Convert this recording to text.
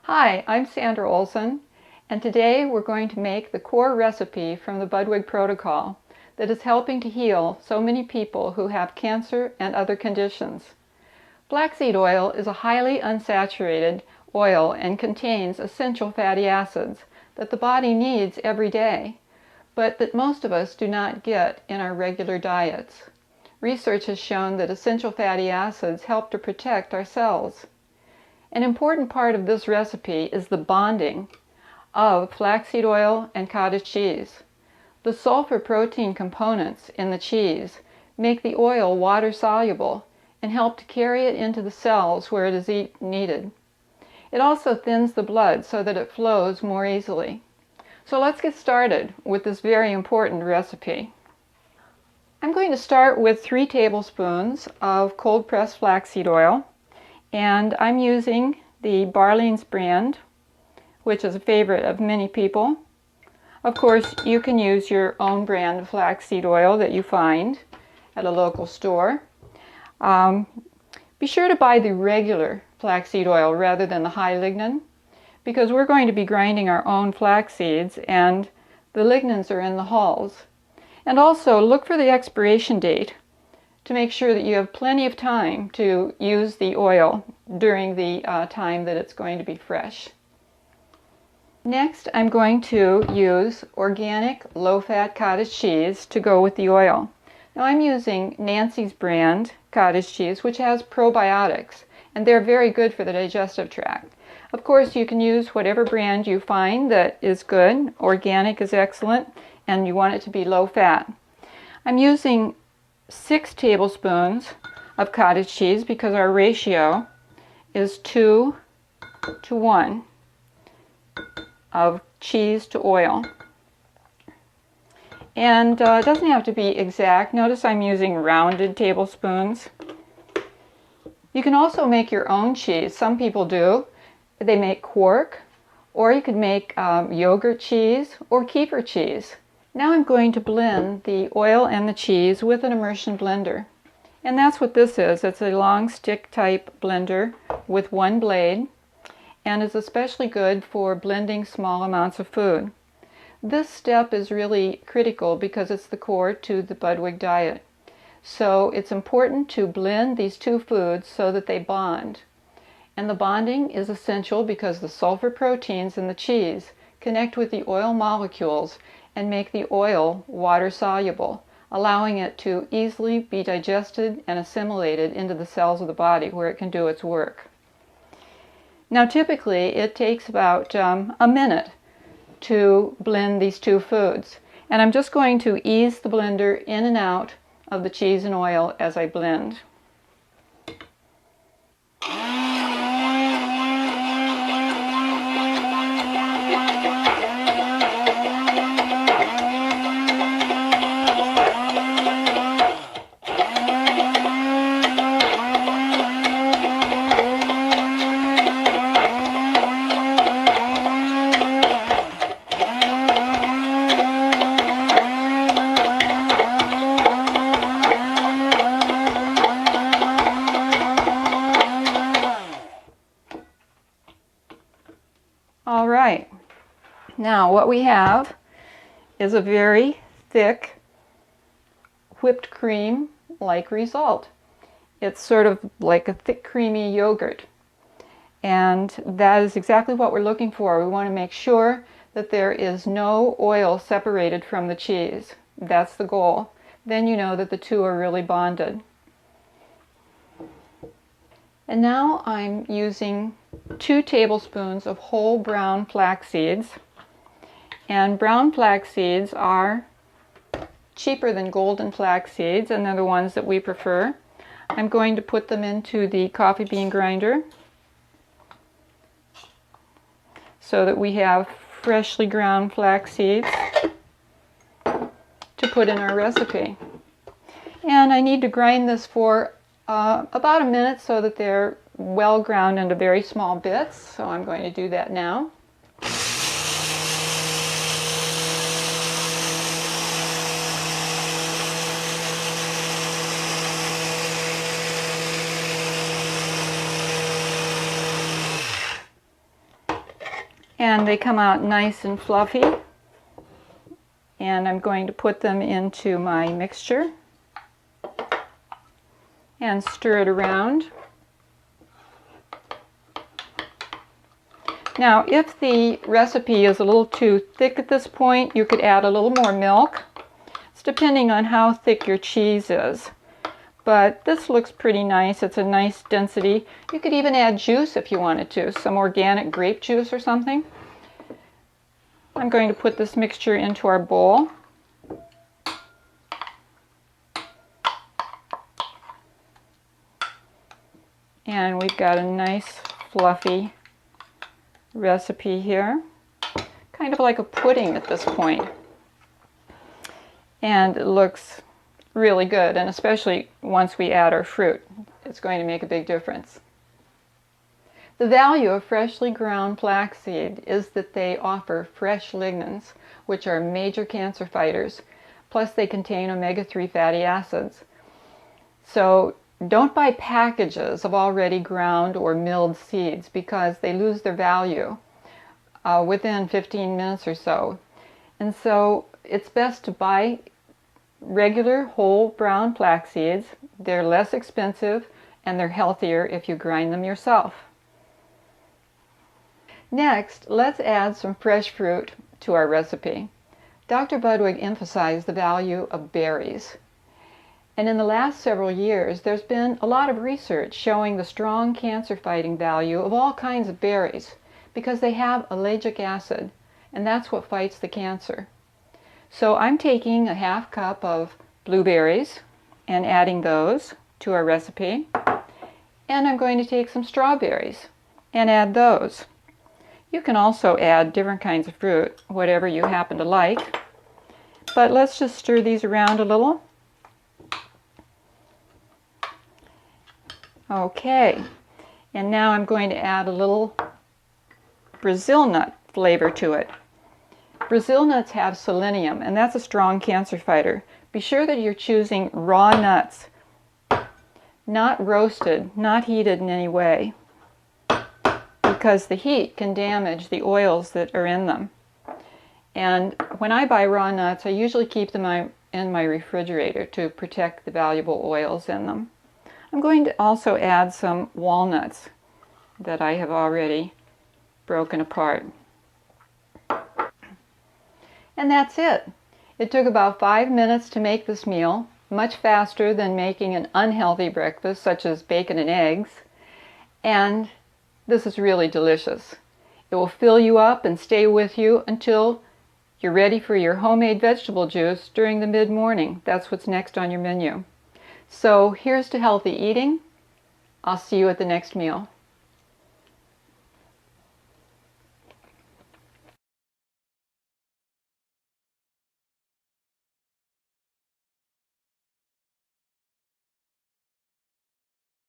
Hi, I'm Sandra Olson, and today we're going to make the core recipe from the Budwig Protocol that is helping to heal so many people who have cancer and other conditions. Flaxseed oil is a highly unsaturated oil and contains essential fatty acids that the body needs every day, but that most of us do not get in our regular diets. Research has shown that essential fatty acids help to protect our cells. An important part of this recipe is the bonding of flaxseed oil and cottage cheese. The sulfur protein components in the cheese make the oil water soluble and help to carry it into the cells where it is needed. It also thins the blood so that it flows more easily. So let's get started with this very important recipe. I'm going to start with 3 tablespoons of cold pressed flaxseed oil. And I'm using the Barleans brand, which is a favorite of many people. Of course, you can use your own brand of flaxseed oil that you find at a local store. Be sure to buy the regular flaxseed oil rather than the high lignin, because we're going to be grinding our own flax seeds and the lignins are in the hulls. And also look for the expiration date to make sure that you have plenty of time to use the oil during the time that it's going to be fresh. Next, I'm going to use organic low-fat cottage cheese to go with the oil. Now I'm using Nancy's brand cottage cheese, which has probiotics, and they're very good for the digestive tract. Of course, you can use whatever brand you find that is good. Organic is excellent, and you want it to be low-fat. I'm using 6 tablespoons of cottage cheese because our ratio is 2 to 1 of cheese to oil. And it doesn't have to be exact. Notice I'm using rounded tablespoons. You can also make your own cheese. Some people do. They make quark, or you could make yogurt cheese or kefir cheese. Now I'm going to blend the oil and the cheese with an immersion blender. And that's what this is. It's a long stick type blender with 1 blade and is especially good for blending small amounts of food. This step is really critical because it's the core to the Budwig diet. So it's important to blend these 2 foods so that they bond. And the bonding is essential because the sulfur proteins in the cheese connect with the oil molecules and make the oil water soluble, allowing it to easily be digested and assimilated into the cells of the body where it can do its work. Now typically it takes about a minute to blend these 2 foods, and I'm just going to ease the blender in and out of the cheese and oil as I blend. All right, now what we have is a very thick whipped cream like result. It's sort of like a thick creamy yogurt, and that is exactly what we're looking for. We want to make sure that there is no oil separated from the cheese. That's the goal. Then you know that the 2 are really bonded. And now I'm using 2 tablespoons of whole brown flax seeds. And brown flax seeds are cheaper than golden flax seeds, and they're the ones that we prefer. I'm going to put them into the coffee bean grinder so that we have freshly ground flax seeds to put in our recipe. And I need to grind this for about a minute so that they're well ground into very small bits. So I'm going to do that now. And they come out nice and fluffy. And I'm going to put them into my mixture and stir it around. Now, if the recipe is a little too thick at this point, you could add a little more milk. It's depending on how thick your cheese is. But this looks pretty nice. It's a nice density. You could even add juice if you wanted to, some organic grape juice or something. I'm going to put this mixture into our bowl. And we've got a nice fluffy recipe here, kind of like a pudding at this point. And it looks really good, and especially once we add our fruit, it's going to make a big difference. The value of freshly ground flaxseed is that they offer fresh lignans, which are major cancer fighters, plus they contain omega-3 fatty acids. So don't buy packages of already ground or milled seeds because they lose their value within 15 minutes or so. And so it's best to buy regular whole brown flax seeds. They're less expensive and they're healthier if you grind them yourself. Next, let's add some fresh fruit to our recipe. Dr. Budwig emphasized the value of berries. And in the last several years, there's been a lot of research showing the strong cancer-fighting value of all kinds of berries because they have ellagic acid, and that's what fights the cancer. So I'm taking a half cup of blueberries and adding those to our recipe. And I'm going to take some strawberries and add those. You can also add different kinds of fruit, whatever you happen to like. But let's just stir these around a little. Okay, and now I'm going to add a little Brazil nut flavor to it. Brazil nuts have selenium, and that's a strong cancer fighter. Be sure that you're choosing raw nuts, not roasted, not heated in any way, because the heat can damage the oils that are in them. And when I buy raw nuts, I usually keep them in my refrigerator to protect the valuable oils in them. I'm going to also add some walnuts that I have already broken apart. And that's it. It took about 5 minutes to make this meal, much faster than making an unhealthy breakfast such as bacon and eggs. And this is really delicious. It will fill you up and stay with you until you're ready for your homemade vegetable juice during the mid-morning. That's what's next on your menu. So here's to healthy eating. I'll see you at the next meal.